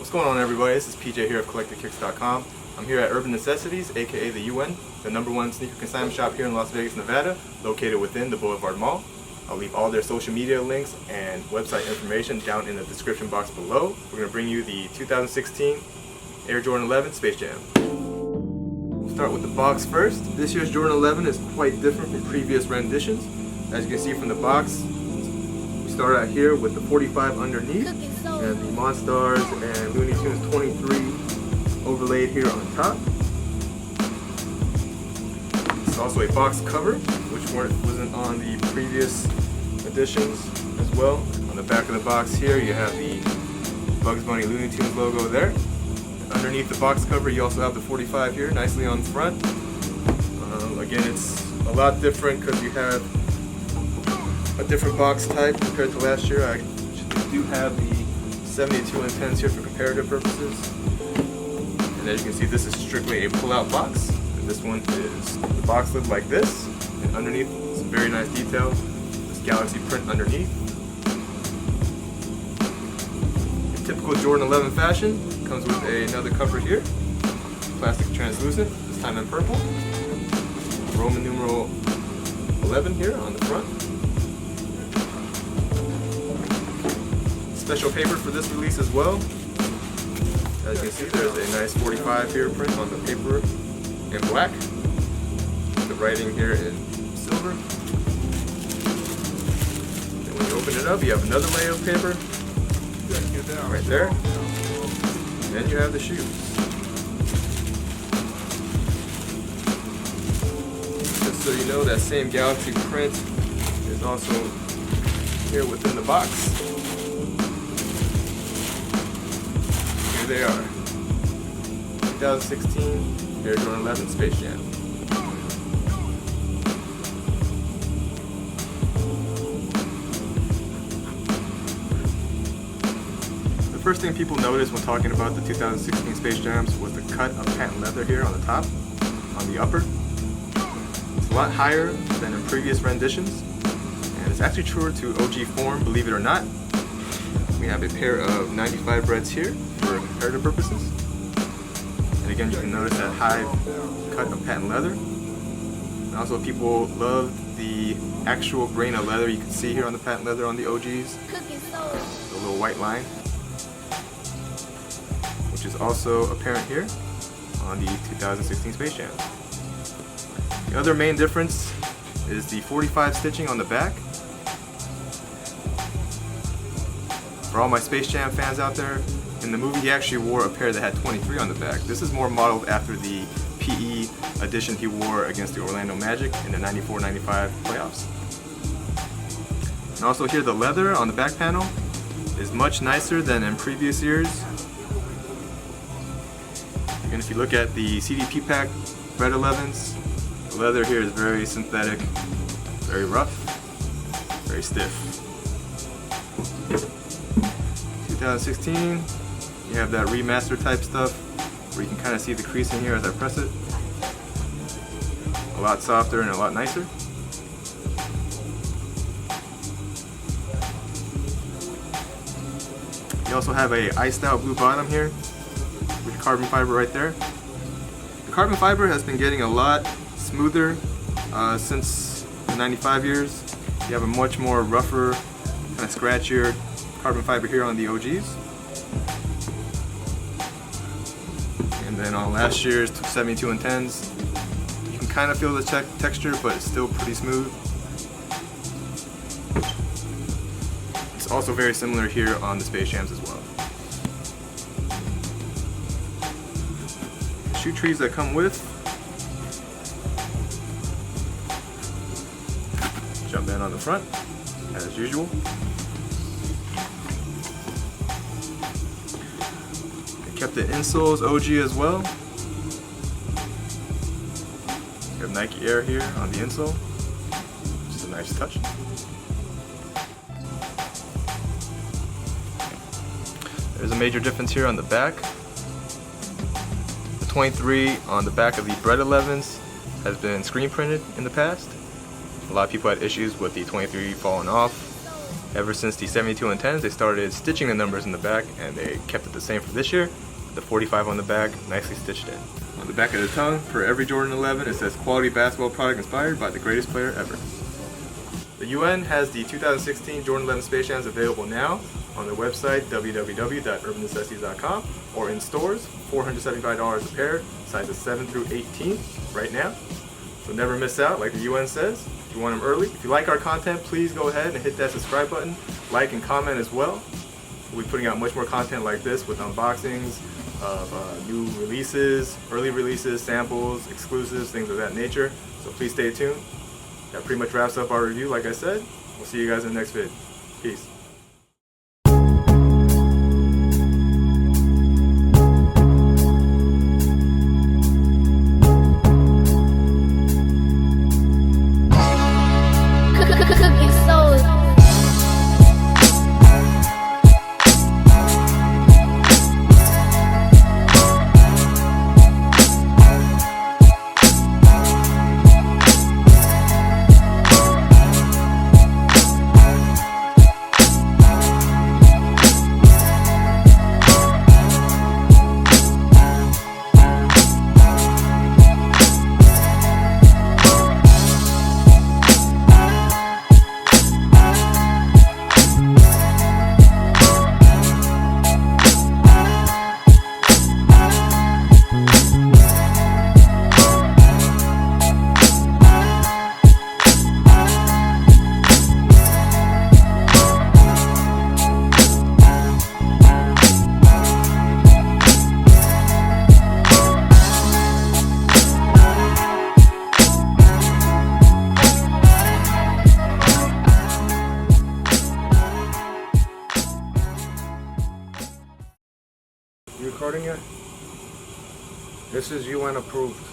What's going on, everybody? This is PJ here of CollectorKicks.com. I'm here at Urban Necessities, aka the UN, the #1 sneaker consignment shop here in Las Vegas, Nevada, located within the Boulevard Mall. I'll leave all their social media links and website information down in the description box below. We're going to bring you the 2016 Air Jordan 11 Space Jam. We'll start with the box first. This year's Jordan 11 is quite different from previous renditions. As you can see from the box, we start out here with the 45 underneath, and the Monstars and Looney Tunes 23 overlaid here on top. It's also a box cover, which wasn't on the previous editions as well. On the back of the box here, you have the Bugs Bunny Looney Tunes logo there. Underneath the box cover, you also have the 45 here, nicely on front. Again, it's a lot different because you have a different box type compared to last year. I do have the 72 and 10s here for comparative purposes. And as you can see, this is strictly a pull-out box. And this one is the box lid like this, and underneath some very nice detail. This galaxy print underneath. In typical Jordan 11 fashion, comes with another cover here, plastic translucent, this time in purple. Roman numeral 11 here on the front. Special paper for this release as well. As you can see, there's a nice 45 here print on the paper in black. The writing here in silver. And when you open it up, you have another layer of paper right there. Then you have the shoes. Just so you know, that same Galaxy print is also here within the box. Here they are. 2016 Air Jordan 11 Space Jam. The first thing people noticed when talking about the 2016 Space Jams was the cut of patent leather here on the top, on the upper. It's a lot higher than in previous renditions, and it's actually truer to OG form, believe it or not. We have a pair of 95 breads here for comparative purposes. And again, you can notice that high cut of patent leather. And also, people love the actual grain of leather you can see here on the patent leather on the OGs. The little white line, which is also apparent here on the 2016 Space Jam. The other main difference is the 45 stitching on the back. For all my Space Jam fans out there, in the movie he actually wore a pair that had 23 on the back. This is more modeled after the PE edition he wore against the Orlando Magic in the 94-95 playoffs. And also here, the leather on the back panel is much nicer than in previous years. And if you look at the CDP pack Red 11s, the leather here is very synthetic, very rough, very stiff. 2016, you have that remaster type stuff where you can kind of see the creasing here as I press it. A lot softer and a lot nicer. You also have a iced out blue bottom here with carbon fiber right there. The carbon fiber has been getting a lot smoother since the 95 years. You have a much more rougher, kind of scratchier carbon fiber here on the OGs. And then on last year's 72 and 10s, you can kind of feel the texture, but it's still pretty smooth. It's also very similar here on the Space Jams as well. Shoe trees that come with. Jump in on the front, as usual. Kept the insoles OG as well. You have Nike Air here on the insole, which is a nice touch. There's a major difference here on the back. The 23 on the back of the Bred 11s has been screen printed in the past. A lot of people had issues with the 23 falling off. Ever since the 72 and 10s, they started stitching the numbers in the back, and they kept it the same for this year. The 45 on the back, nicely stitched in. On the back of the tongue, for every Jordan 11, it says quality basketball product inspired by the greatest player ever. The UN has the 2016 Jordan 11 Space Jams available now on their website, www.urbannecessities.com, or in stores, $475 a pair, sizes 7 through 18 right now. So never miss out, like the UN says. If you want them early. If you like our content, please go ahead and hit that subscribe button, like and comment as well. We'll be putting out much more content like this with unboxings of new releases, early releases, samples, exclusives, things of that nature. So please stay tuned. That pretty much wraps up our review, like I said. We'll see you guys in the next vid. Peace. You recording it? This is UN approved.